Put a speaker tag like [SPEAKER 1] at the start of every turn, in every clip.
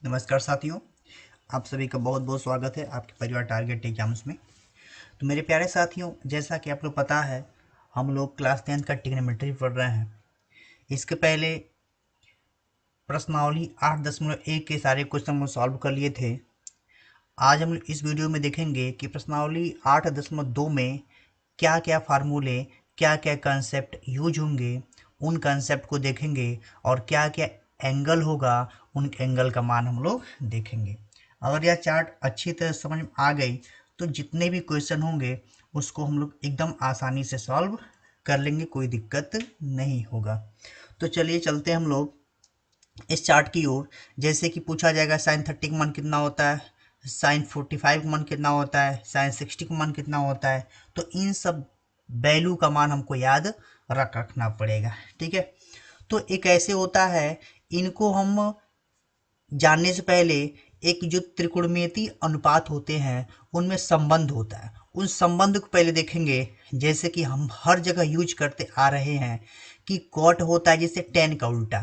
[SPEAKER 1] नमस्कार साथियों, आप सभी का बहुत बहुत स्वागत है आपके परिवार टारगेट एग्जाम्स में। तो मेरे प्यारे साथियों, जैसा कि आप लोग पता है, हम लोग क्लास 10th का ट्रिग्नोमेट्री पढ़ रहे हैं। इसके पहले प्रश्नावली 8.1 के सारे क्वेश्चन हम सॉल्व कर लिए थे। आज हम इस वीडियो में देखेंगे कि प्रश्नावली 8.2 में क्या क्या फार्मूले, क्या क्या कंसेप्ट यूज होंगे, उन कंसेप्ट को देखेंगे और क्या क्या एंगल होगा, उन एंगल का मान हम लोग देखेंगे। अगर यह चार्ट अच्छी तरह समझ में आ गई तो जितने भी क्वेश्चन होंगे उसको हम लोग एकदम आसानी से सॉल्व कर लेंगे, कोई दिक्कत नहीं होगा। तो चलिए चलते हैं हम लोग इस चार्ट की ओर। जैसे कि पूछा जाएगा साइन 30 का मान कितना होता है, साइन 45 का मान कितना होता है, साइन 60 का मान कितना होता है। तो इन सब वैल्यू का मान हमको याद रखना पड़ेगा। ठीक है, तो एक ऐसे होता है, इनको हम जानने से पहले एक जो त्रिकोणमितीय अनुपात होते हैं उनमें संबंध होता है, उन संबंध को पहले देखेंगे। जैसे कि हम हर जगह यूज करते आ रहे हैं कि कॉट होता है जैसे टेन का उल्टा।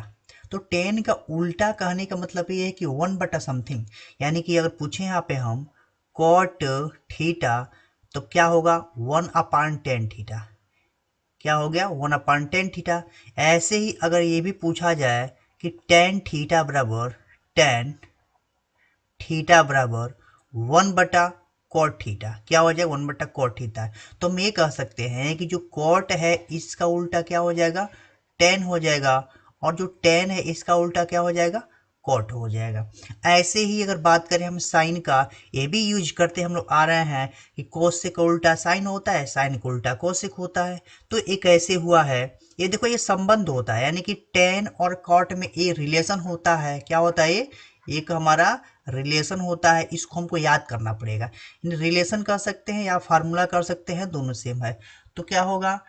[SPEAKER 1] तो टेन का उल्टा कहने का मतलब ये है कि 1/समथिंग, यानी कि अगर पूछे यहाँ पे हम कॉट थीटा तो क्या होगा 1/10 थीटा। क्या हो गया 1/10 थीटा। ऐसे ही अगर ये भी पूछा जाए कि टेन थीटा बराबर टेन थीटा बराबर 1/cot थीटा, क्या हो जाएगा 1/cot थीटा। तो हम ये कह सकते हैं कि जो कॉट है इसका उल्टा क्या हो जाएगा टेन हो जाएगा, और जो टेन है इसका उल्टा क्या हो जाएगा कॉट हो जाएगा। ऐसे ही अगर बात करें हम साइन का, ये भी यूज करते हम लोग आ रहे हैं कि कोसेक का उल्टा साइन होता है, साइन का उल्टा कोसेक होता है। तो एक ऐसे हुआ है, ये देखो ये संबंध होता है, यानी कि टेन और कॉट में ये रिलेशन होता है। क्या होता है ये एक हमारा रिलेशन होता है, इसको हमको याद करना पड़ेगा। रिलेशन कर सकते हैं या फार्मूला कर सकते हैं, दोनों सेम है। तो क्या होगा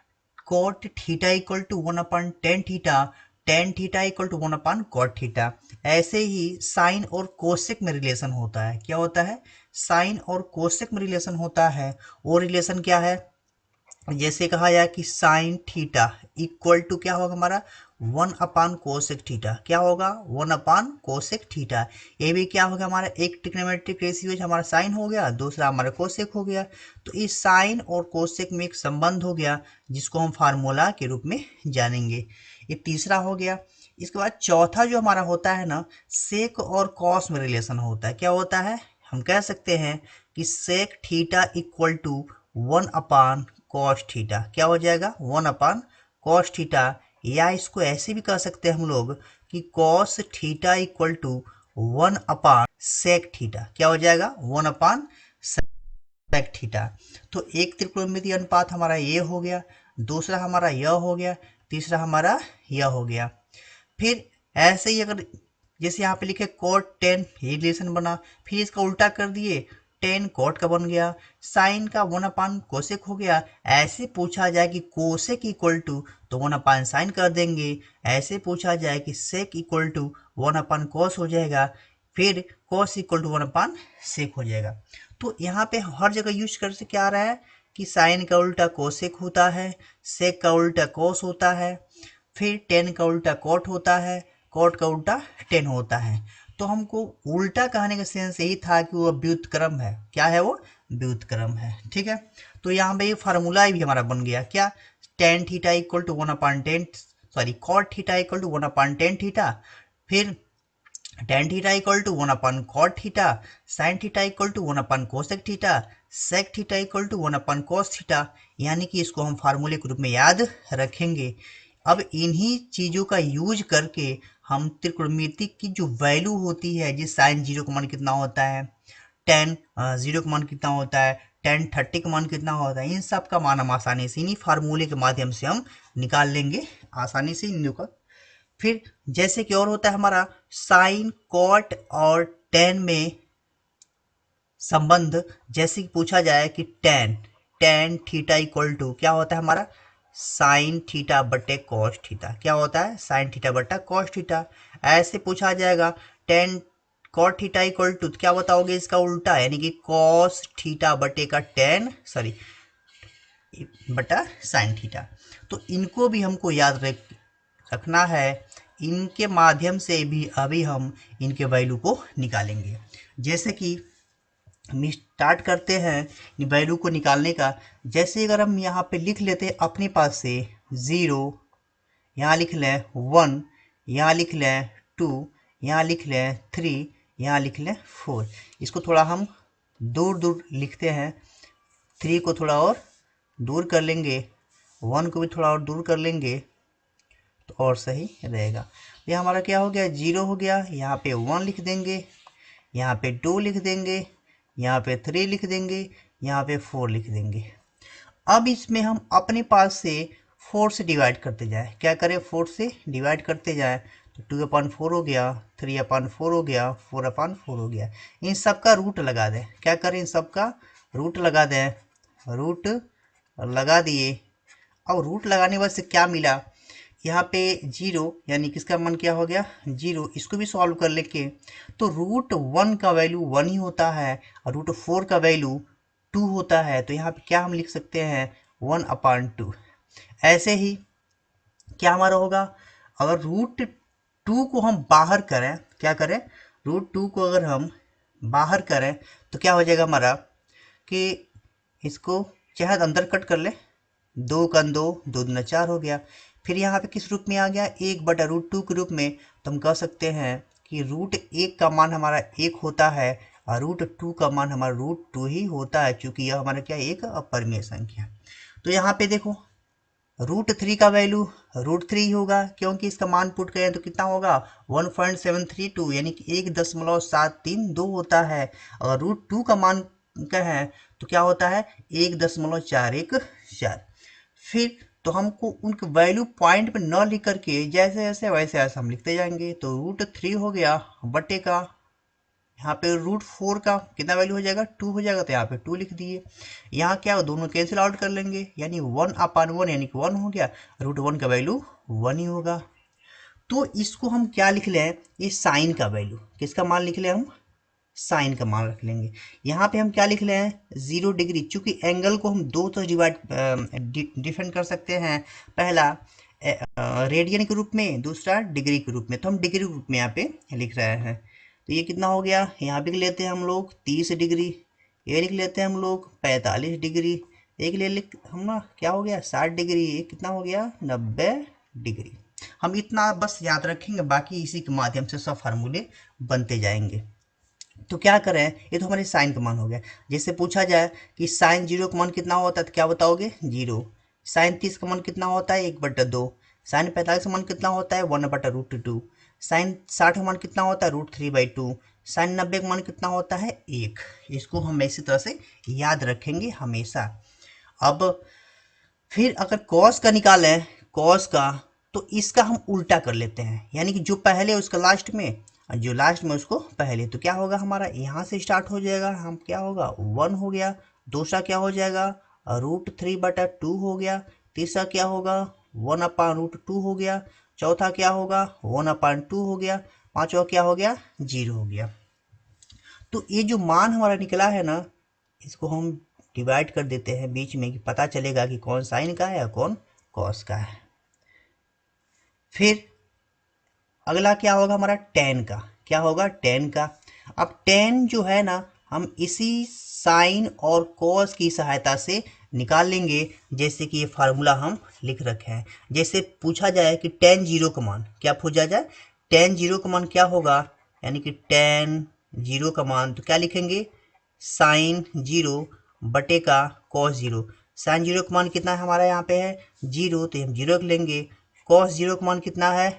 [SPEAKER 1] cot theta equal to 1/10 theta, tan theta equal to 1/cot theta. ऐसे ही साइन और कोसेक में रिलेशन होता है। क्या होता है साइन और कोसेक में रिलेशन होता है। वो रिलेशन क्या है, जैसे कहा जाए कि साइन थीटा इक्वल टू क्या होगा हमारा 1/कोसेक थीटा। क्या होगा 1/कोसेक थीटा। ये भी क्या होगा हमारा एक ट्रिग्नोमेट्रिक रेशियो, हमारा साइन हो गया, दूसरा हमारा कोसेक हो गया। तो इस साइन और कोसेक में एक संबंध हो गया जिसको हम फार्मूला के रूप में जानेंगे। ये तीसरा हो गया। इसके बाद चौथा जो हमारा होता है ना, सेक और कॉस में रिलेशन होता है। क्या होता है, हम कह सकते हैं कि sec theta equal to 1/cos theta. क्या हो जाएगा 1/cos थीटा। या इसको ऐसे भी कह सकते हैं हम लोग कि cos theta equal to 1/sec theta. क्या हो जाएगा 1/sec थीटा। तो एक त्रिकोणमितीय अनुपात हमारा ये हो गया, दूसरा हमारा यह हो गया, तीसरा हमारा यह हो गया। फिर ऐसे ही अगर जैसे यहाँ पे लिखे कॉट टेन, ये रिलेशन बना, फिर इसका उल्टा कर दिए, टेन कॉट का बन गया, साइन का 1/कोसेक हो गया। ऐसे पूछा जाए कि कोसेक इक्वल टू तो 1/साइन कर देंगे। ऐसे पूछा जाए कि सेक इक्वल टू 1/कॉस हो जाएगा, फिर कॉस इक्वल टू 1/सेक हो जाएगा। तो यहाँ पे हर जगह यूज कर से क्या आ रहा है कि साइन का उल्टा कोसेक होता है, सेक का उल्टा कॉस होता है, फिर टेन का उल्टा कॉट होता है, कॉट का उल्टा टेन होता है। तो हमको उल्टा कहने का सेंस यही था कि वो व्युत्क्रम है। क्या है वो व्युत्क्रम है। ठीक है, तो यहाँ पे ये फार्मूला भी हमारा बन गया क्या, tan theta equal to 1/10, sorry cot theta equal to 1/10 theta, फिर tan theta equal to 1/cot theta, sine theta equal to 1/कोसेक theta, sec theta equal to 1/cos theta. यानी कि इसको हम फार्मूले के रूप में याद रखेंगे। अब इन्हीं चीज़ों का यूज करके हम त्रिकोणमिति की जो वैल्यू होती है, जिस साइन जीरो का मान कितना होता है, टेन जीरो का मान कितना होता है, टेन 30 का मान कितना होता है, इन सब का मान हम आसानी से इन्हीं फार्मूले के माध्यम से हम निकाल लेंगे आसानी से इन का। फिर जैसे कि और होता है हमारा साइन कॉट और टेन में संबंध। जैसे कि पूछा जाए कि tan tan theta equal to क्या होता है हमारा साइन थीटा बटे कॉस थीटा। क्या होता है साइन थीटा बटा कॉस थीटा। ऐसे पूछा जाएगा tan cot theta equal to, क्या बताओगे इसका उल्टा, यानी कि कॉस थीटा बटे का टेन, सॉरी बटा साइन थीटा। तो इनको भी हमको याद रखना है। इनके माध्यम से भी अभी हम इनके वैल्यू को निकालेंगे। जैसे कि हम स्टार्ट करते हैं वैल्यू को निकालने का। जैसे अगर हम यहाँ पे लिख लेते हैं अपने पास से 0, यहाँ लिख लें 1, यहाँ लिख लें 2, यहाँ लिख लें 3, यहाँ लिख लें 4। इसको थोड़ा हम दूर दूर लिखते हैं। 3 को थोड़ा और दूर कर लेंगे, 1 को भी थोड़ा और दूर कर लेंगे तो और सही रहेगा। ये हमारा क्या हो गया, 0 हो गया। यहाँ पे 1 लिख देंगे, यहाँ पे 2 लिख देंगे, यहाँ पे 3 लिख देंगे, यहाँ पे 4 लिख देंगे। अब इसमें हम अपने पास से 4 से डिवाइड करते जाए। क्या करें, 4 से डिवाइड करते जाए तो 2/4 हो गया, 3/4 हो गया, 4/4 हो गया। इन सब का रूट लगा दें। क्या करें, इन सब का रूट लगा दें। रूट लगा दिए। अब रूट लगाने के बाद से क्या मिला, यहाँ पे 0 यानी किसका मान क्या हो गया, 0। इसको भी सॉल्व कर लेके तो √1 का वैल्यू 1 ही होता है और √4 का वैल्यू 2 होता है। तो यहाँ पे क्या हम लिख सकते हैं, 1/2। ऐसे ही क्या हमारा होगा, अगर √2 को हम बाहर करें, क्या करें, √2 को अगर हम बाहर करें तो क्या हो जाएगा हमारा कि इसको चाहे अंदर कट कर ले, 2 का 2, 2 दूना 4 हो गया। फिर यहाँ पे किस रूप में आ गया, 1/√2 के रूप में। तो हम कह सकते हैं कि √1 का मान हमारा 1 होता है और √2 का मान हमारा √2 ही होता है, क्योंकि यह हमारा क्या एक अपरिमेय संख्या। तो यहाँ पे देखो √3 का वैल्यू √3 होगा, क्योंकि इसका मान पुट करें तो कितना होगा, 1.732 यानी कि 1.732 होता है। और √2 का मान क्या है तो क्या होता है, 1.414। फिर तो हमको उनके वैल्यू पॉइंट पे न लिख करके जैसे जैसे वैसे ऐसे हम लिखते जाएंगे। तो √3 हो गया बटे का, यहाँ पे √4 का कितना वैल्यू हो जाएगा, 2 हो जाएगा, तो यहाँ पे 2 लिख दिए। यहाँ क्या दोनों कैंसिल आउट कर लेंगे, यानी 1/1 यानी कि 1 हो गया, √1 का वैल्यू 1 ही होगा। तो इसको हम क्या लिख लें, ये साइन का वैल्यू, किसका मान लिख लें हम, साइन का मान रख लेंगे। यहाँ पे हम क्या लिख रहे हैं, 0 डिग्री। चूंकि एंगल को हम दो तो डिफाइन कर सकते हैं, पहला रेडियन के रूप में, दूसरा डिग्री के रूप में। तो हम डिग्री रूप में यहाँ पे लिख रहे हैं। तो ये कितना हो गया, यहाँ पे लिख लेते हैं हम लोग 30 डिग्री, ये लिख लेते हैं हम लोग 45 डिग्री, एक ले लिख हम ना क्या हो गया 60 डिग्री, ये कितना हो गया 90 डिग्री। हम इतना बस याद रखेंगे, बाकी इसी के माध्यम से सब फार्मूले बनते जाएंगे। तो क्या करें, ये तो हमारे साइन का मान हो गया। जैसे पूछा जाए कि साइन 0 का मान कितना होता है तो क्या बताओगे, 0। साइन 30 का मान कितना होता है, 1/2। साइन 45 का मान कितना होता है, 1/√2। साइन 60 का मान कितना होता है, √3/2। साइन 90 का मान कितना होता है, 1। इसको हम इसी तरह से याद रखेंगे हमेशा। अब फिर अगर कॉस का निकालें, कॉस का, तो इसका हम उल्टा कर लेते हैं, यानी कि जो पहले उसका लास्ट में और जो लास्ट में उसको पहले। तो क्या होगा हमारा, यहाँ से स्टार्ट हो जाएगा, हम क्या होगा 1 हो गया, दूसरा क्या हो जाएगा √3/2 हो गया, तीसरा क्या होगा 1/√2 हो गया, चौथा क्या होगा 1/2 हो गया, पांचवा क्या हो गया 0 हो गया। तो ये जो मान हमारा निकला है ना, इसको हम डिवाइड कर देते हैं बीच में कि पता चलेगा कि कौन साइन का है या कौन कॉस का है। फिर अगला क्या होगा हमारा टेन का, क्या होगा टेन का। अब टेन जो है ना, हम इसी साइन और कॉस की सहायता से निकाल लेंगे। जैसे कि ये फार्मूला हम लिख रखे हैं। जैसे पूछा जाए कि टेन 0 का मान, क्या पूछा जाए, टेन 0 का मान क्या होगा, यानी कि टेन 0 का मान तो क्या लिखेंगे, साइन 0 बटे का कॉस 0। साइन 0 का मान कितना है हमारा यहाँ पे है 0, तो हम 0 लेंगे। कॉस 0 का मान कितना है,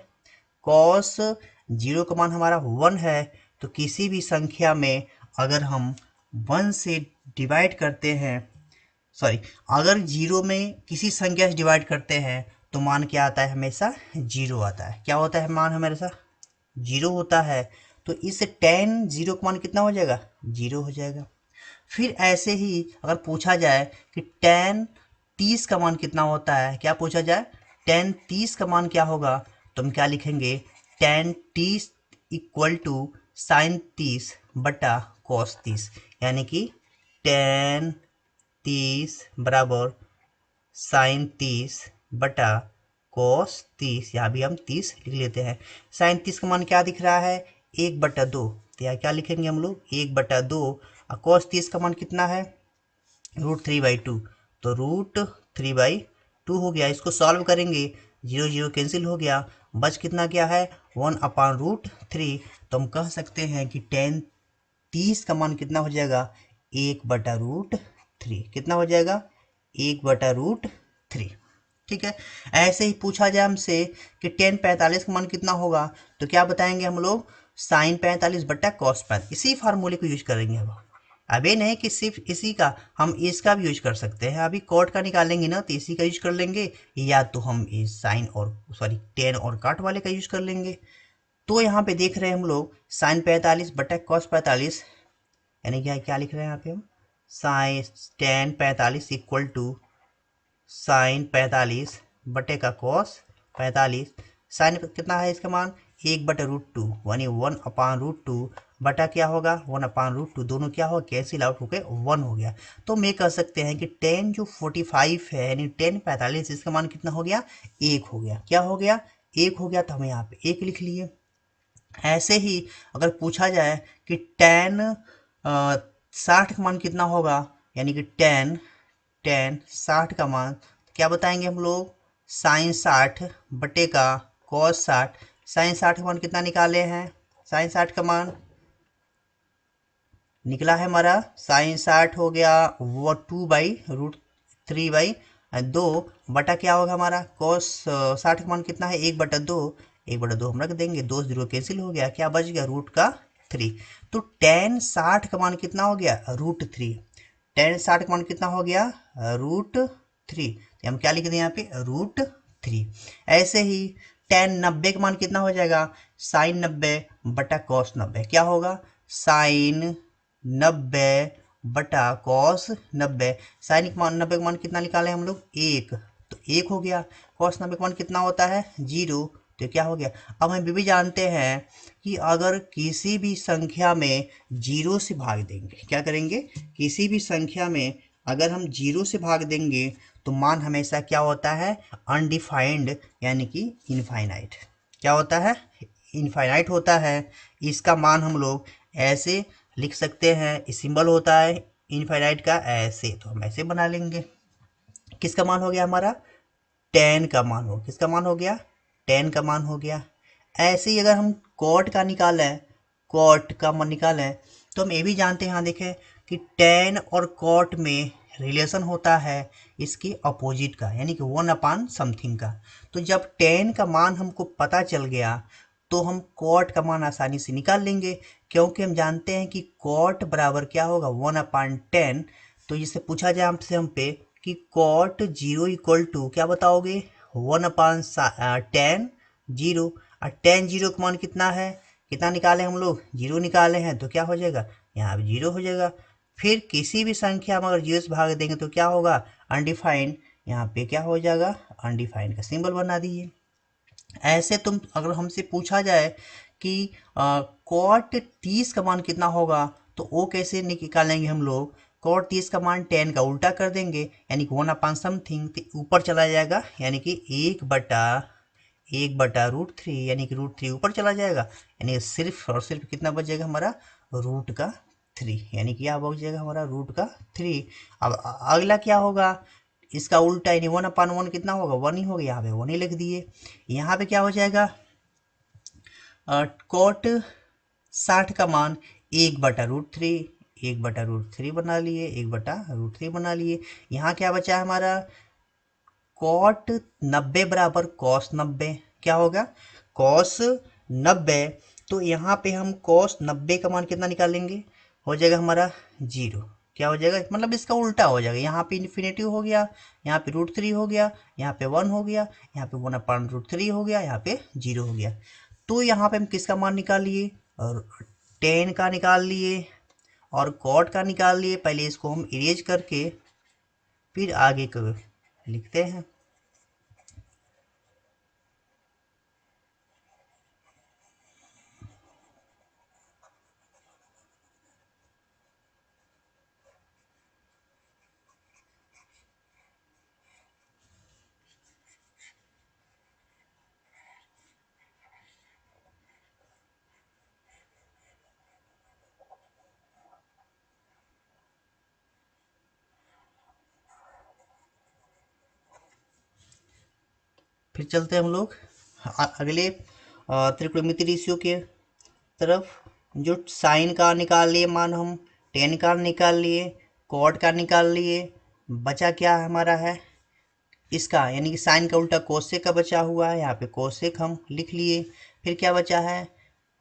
[SPEAKER 1] कॉस 0 का मान हमारा 1 है। तो किसी भी संख्या में अगर हम 1 से डिवाइड करते हैं, सॉरी, अगर 0 में किसी संख्या से डिवाइड करते हैं तो मान क्या आता है, हमेशा 0 आता है। क्या होता है मान हमेशा 0 होता है। तो इस टेन 0 का मान कितना हो जाएगा, 0 हो जाएगा। फिर ऐसे ही अगर पूछा जाए कि टेन 30 का मान कितना होता है, क्या पूछा जाए, टेन 30 का मान क्या होगा, तो हम क्या लिखेंगे, टेन 30 इक्वल टू साइन 30 बटा कॉस 30, यानी कि टेन 30 बराबर साइन 30 बटा कॉस 30, यहाँ भी हम 30 लिख लेते हैं। साइन 30 का मान क्या दिख रहा है, 1/2। तो यहाँ क्या लिखेंगे हम लोग, 1/2। और कॉस 30 का मान कितना है, √3/2। तो √3/2 हो गया। इसको सॉल्व करेंगे, 0 0 कैंसिल हो गया, बच कितना गया है, 1/√3। तो हम कह सकते हैं कि टेन 30 का मान कितना हो जाएगा, 1/√3। कितना हो जाएगा, 1/√3। ठीक है। ऐसे ही पूछा जाए हमसे कि टेन 45 का मान कितना होगा, तो क्या बताएंगे हम लोग, साइन 45/cos 45। इसी फार्मूले को यूज करेंगे अब। अब ये नहीं कि सिर्फ इसी का, हम इसका भी यूज कर सकते हैं। अभी कॉट का निकालेंगे ना, तो इसी का यूज कर लेंगे, या तो हम इस साइन और सॉरी टेन और काट वाले का यूज कर लेंगे। तो यहाँ पे देख रहे हैं हम लोग साइन 45/cos 45, यानी क्या क्या लिख रहे हैं यहाँ पे हम, sine tan 45 equal to sine 45 बटे का कॉस 45। साइन कितना है इसका मान, 1/√2, यानी 1/√2 बटा क्या होगा, 1/√2। दोनों क्या होगा, कैंसिल आउट होकर 1 हो गया। तो मैं कह सकते हैं कि टेन जो 45 है, यानी टेन 45, इसका मान कितना हो गया, 1 हो गया। क्या हो गया, 1 हो गया। तो हम यहाँ पे 1 लिख लिए। ऐसे ही अगर पूछा जाए कि टेन 60 का मान कितना होगा, यानी कि टेन टेन 60 का मान, क्या बताएंगे हम लोग, साइन 60 बटे का कॉस 60। साइन 60 का मान कितना निकाले हैं, साइन 60 का मान निकला है हमारा, साइन 60 हो गया वो 2/√3/2 बटा क्या होगा हमारा, कॉस 60 का मान कितना है, 1/2। 1/2 हम रख देंगे, 2 0 कैंसिल हो गया, क्या बच गया, √3। तो टेन 60 का मान कितना हो गया, √3। टेन 60 का मान कितना हो गया, √3। तो हम क्या लिख दें यहाँ पे, √3। ऐसे ही टेन 90 का मान कितना हो जाएगा, साइन 90 बटा कॉस 90। क्या होगा, साइन 90 बटा कॉस 90। साइन का मान 90 का मान कितना निकाले हम लोग, 1। तो 1 हो गया। कॉस 90 का मान कितना होता है, 0। तो क्या हो गया। अब हम भी जानते हैं कि अगर किसी भी संख्या में 0 से भाग देंगे, क्या करेंगे, किसी भी संख्या में अगर हम 0 से भाग देंगे तो मान हमेशा क्या होता है, अनडिफाइंड, यानी कि इनफाइनाइट। क्या होता है, इनफाइनाइट होता है। इसका मान हम लोग ऐसे लिख सकते हैं, सिंबल होता है इनफाइनाइट का ऐसे, तो हम ऐसे बना लेंगे। किसका मान हो गया हमारा, टेन का मान हो, किसका मान हो गया, टेन का मान हो गया। ऐसे ही अगर हम कॉट का निकालें, कॉट का मान निकालें, तो हम ये भी जानते हैं, यहाँ देखें कि टेन और कॉट में रिलेशन होता है इसके अपोजिट का, यानी कि 1/समथिंग का। तो जब टेन का मान हमको पता चल गया तो हम कॉट का मान आसानी से निकाल लेंगे, क्योंकि हम जानते हैं कि कॉट बराबर क्या होगा, 1/10। तो जिससे पूछा जाए हमसे हम पे कि कॉट 0 इक्वल टू क्या बताओगे, 1/10 जीरो। और 10 0 का मान कितना है, कितना निकाले हम लोग, 0 निकाले हैं, तो क्या हो जाएगा, यहाँ पे 0 हो जाएगा। फिर किसी भी संख्या में अगर 0 से भाग देंगे तो क्या होगा, अनडिफाइंड। यहाँ पे क्या हो जाएगा, अनडिफाइंड का सिंबल बना दिए। ऐसे तुम अगर हमसे पूछा जाए कि कॉट 30 का मान कितना होगा, तो वो कैसे निकालेंगे हम लोग, कॉट 30 का मान 10 का उल्टा कर देंगे, यानी कि 1/समथिंग, तो ऊपर चला जाएगा, यानी कि 1/√3, यानी कि √3 ऊपर चला जाएगा, यानी सिर्फ और सिर्फ कितना बच जाएगा हमारा, √3, यानी कि यहाँ बच जाएगा हमारा √3। अब अगला क्या होगा, इसका उल्टा, यानी 1/1 कितना होगा, 1 ही होगा, यहाँ पे 1 ही लिख दिए। यहाँ पे क्या हो जाएगा, कॉट 60 का मान 1/√3, 1/√3 बना लिए, 1/√3 बना लिए। यहाँ क्या बचा है हमारा, कॉट 90 बराबर कॉस 90। क्या होगा, कॉस 90। तो यहाँ पे हम कॉस 90 का मान कितना निकालेंगे, हो जाएगा हमारा 0। क्या हो जाएगा, मतलब इसका उल्टा हो जाएगा, यहाँ पे इन्फिनेटिव हो गया, यहाँ पे √3 हो गया, यहाँ पे 1 हो गया, यहाँ पे 1/√3 हो गया, यहाँ पे 0 हो गया। तो यहाँ पे हम किसका मान निकाल लिए, और 10 का निकाल लिए और कॉट का निकाल लिए। पहले इसको हम इरेज करके फिर आगे को लिखते हैं। फिर चलते हैं हम लोग अगले त्रिकोणमिति रेशियो के तरफ। जो साइन का निकाल लिए मान, हम टेन का निकाल लिए, कॉट का निकाल लिए, बचा क्या हमारा है इसका, यानी कि साइन का उल्टा कोसेक का बचा हुआ है, यहाँ पे कोसेक हम लिख लिए। फिर क्या बचा है,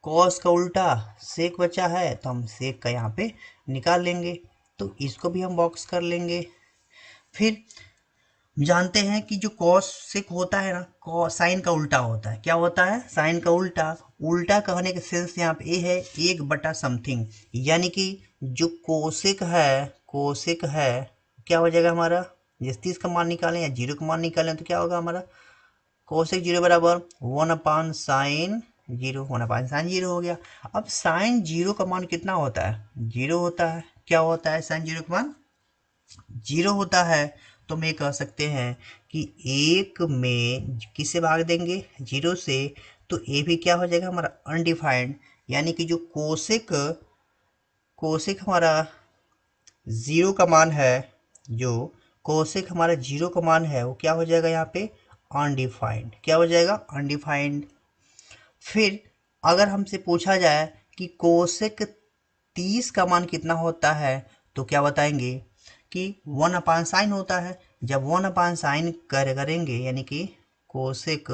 [SPEAKER 1] कॉस का उल्टा सेक बचा है, तो हम सेक का यहाँ पे निकाल लेंगे, तो इसको भी हम बॉक्स कर लेंगे। फिर जानते हैं कि जो कॉस सेक होता है ना, साइन का उल्टा होता है। क्या होता है, साइन का उल्टा। उल्टा कहने के सेंस यहाँ पे ये है 1/समथिंग, यानी कि जो कोसेक है क्या हो जाएगा हमारा, जिस 30 का मान निकालें या 0 का मान निकालें तो क्या होगा हमारा, कोसेक 0 बराबर 1/साइन 0, 1/साइन 0 हो गया। अब साइन 0 का मान कितना होता है, 0 होता है। क्या होता है, साइन 0 का मान 0 होता है। तो हम ये कह सकते हैं कि 1 में किससे भाग देंगे, 0 से, तो ये भी क्या हो जाएगा हमारा अनडिफाइंड, यानी कि जो कोसेक हमारा 0 का मान है, जो कोसेक हमारा 0 का मान है वो क्या हो जाएगा यहाँ पे अनडिफाइंड। क्या हो जाएगा, अनडिफाइंड। फिर अगर हमसे पूछा जाए कि कोसेक 30 का मान कितना होता है, तो क्या बताएंगे कि 1/साइन होता है। जब 1/साइन करेंगे, यानी कि कोसेक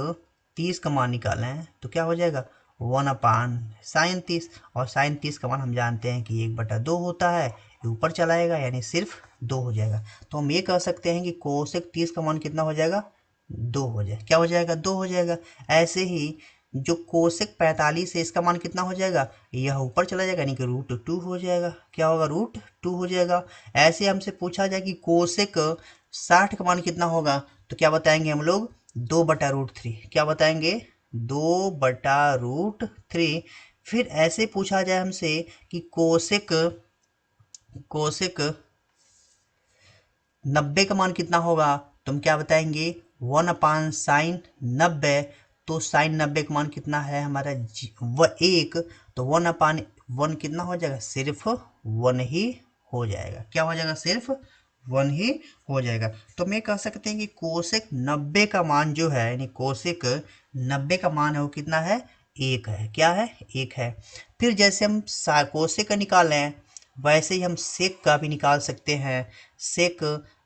[SPEAKER 1] 30 का मान निकालें, तो क्या हो जाएगा 1/साइन 30, और साइन 30 का मान हम जानते हैं कि 1/2 होता है, ये ऊपर चलाएगा यानी सिर्फ 2 हो जाएगा। तो हम ये कह सकते हैं कि कोसेक 30 का मान कितना हो जाएगा, 2 हो जाए। क्या हो जाएगा, 2 हो जाएगा। ऐसे ही जो कोसेक 45 है इसका मान कितना हो जाएगा, यह ऊपर चला जाएगा यानी कि √2 हो जाएगा। क्या होगा, √2 हो जाएगा। ऐसे हमसे पूछा जाए कि कोसेक 60 का मान कितना होगा, तो क्या बताएंगे हम लोग, 2/√3। क्या बताएंगे, 2/√3। फिर ऐसे पूछा जाए हमसे कि कोसेक 90 का मान कितना होगा, तो हम क्या बताएंगे 1/साइन 90। तो साइन 90 का मान कितना है हमारा, वह 1, तो 1/1 कितना हो जाएगा, सिर्फ 1 ही हो जाएगा। क्या हो जाएगा, सिर्फ 1 ही हो जाएगा। तो हम ये कह सकते हैं कि कोसेक 90 का मान जो है, यानी कोसेक 90 का मान है वो कितना है, 1 है। क्या है, 1 है। फिर जैसे हम कोसेक का निकालें, वैसे ही हम सेक का भी निकाल सकते हैं। सेक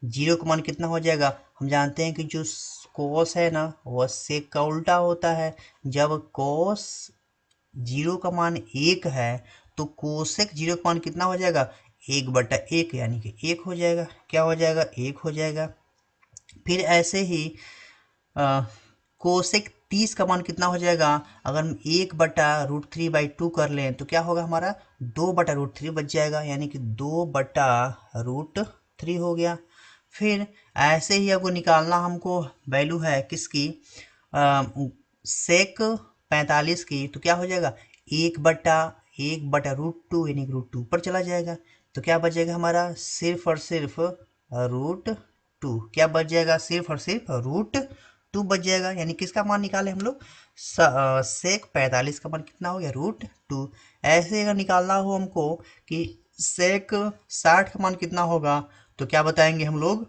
[SPEAKER 1] 0 का मान कितना हो जाएगा, हम जानते हैं कि जो कोस है ना वह सेक का उल्टा होता है। जब कोस 0 का मान 1 है, तो कोसेक 0 का मान कितना हो जाएगा, 1/1, यानी कि 1 हो जाएगा। क्या हो जाएगा, 1 हो जाएगा। फिर ऐसे ही कोसेक 30 का मान कितना हो जाएगा, अगर हम 1/√3/2 कर लें तो क्या होगा हमारा, 2/√3 बच जाएगा, यानी कि 2/√3 हो गया। फिर ऐसे ही अगर निकालना हमको वैल्यू है किसकी, सेक 45 की, तो क्या हो जाएगा 1/√2, यानी कि √2 ऊपर चला जाएगा। तो क्या बचेगा हमारा, सिर्फ और सिर्फ √2। क्या बच जाएगा, सिर्फ और सिर्फ √2 बच जाएगा। यानी किसका मान निकाले हम लोग, सेक 45 का मान कितना हो गया, √2। ऐसे अगर निकालना हो हमको कि सेक 60 का मान कितना होगा, तो क्या बताएंगे हम लोग,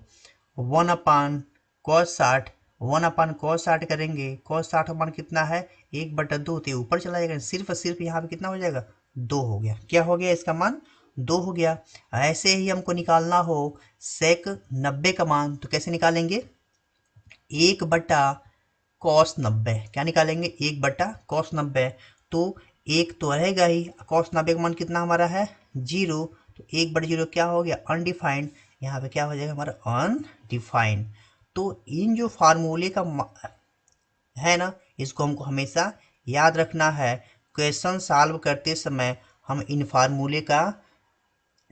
[SPEAKER 1] 1/cos 60, 1/cos 60 करेंगे। cos 60 का मान कितना है, 1/2, तो ऊपर चला जाएगा, सिर्फ और सिर्फ यहाँ पे कितना हो जाएगा, 2 हो गया। क्या हो गया, इसका मान 2 हो गया। ऐसे ही हमको निकालना हो सेक 90 का मान, तो कैसे निकालेंगे, 1/cos 90। क्या निकालेंगे, 1/cos 90। तो एक तो रहेगा ही, cos 90 का मान कितना हमारा है, 0, तो 1/0 क्या हो गया, अनडिफाइंड। यहाँ पे क्या हो जाएगा हमारा, अनडिफाइंड। तो इन जो फार्मूले का है ना, इसको हमको हमेशा याद रखना है। क्वेश्चन सॉल्व करते समय हम इन फार्मूले का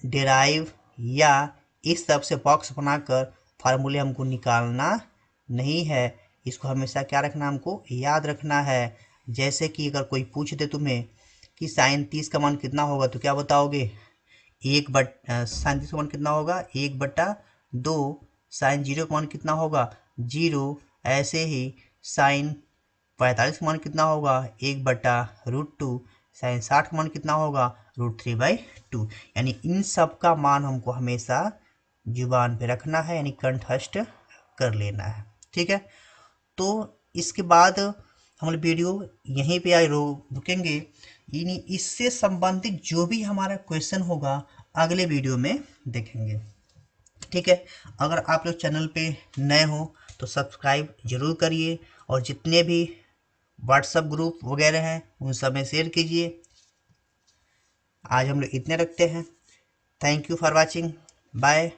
[SPEAKER 1] डिराइव या इस तरफ से बॉक्स बनाकर फार्मूले हमको निकालना नहीं है। इसको हमेशा क्या रखना, हमको याद रखना है। जैसे कि अगर कोई पूछ दे तुम्हें कि साइन 30 का मान कितना होगा, तो क्या बताओगे, साइन 30 का मान कितना होगा, 1/2। साइन 0 का मान कितना होगा, 0। ऐसे ही साइन 45 का मान कितना होगा, 1/√2। साइन 60 का मान कितना होगा, √3/2। यानी इन सब का मान हमको हमेशा जुबान पे रखना है, यानी कंठस्थ कर लेना है। ठीक है, तो इसके बाद हम लोग वीडियो यहीं पे रुकेंगे। इससे संबंधित जो भी हमारा क्वेश्चन होगा अगले वीडियो में देखेंगे। ठीक है, अगर आप लोग चैनल पे नए हो तो सब्सक्राइब जरूर करिए और जितने भी व्हाट्सएप ग्रुप वगैरह हैं उन सब में शेयर कीजिए। आज हम लोग इतने रखते हैं। Thank you for watching. Bye.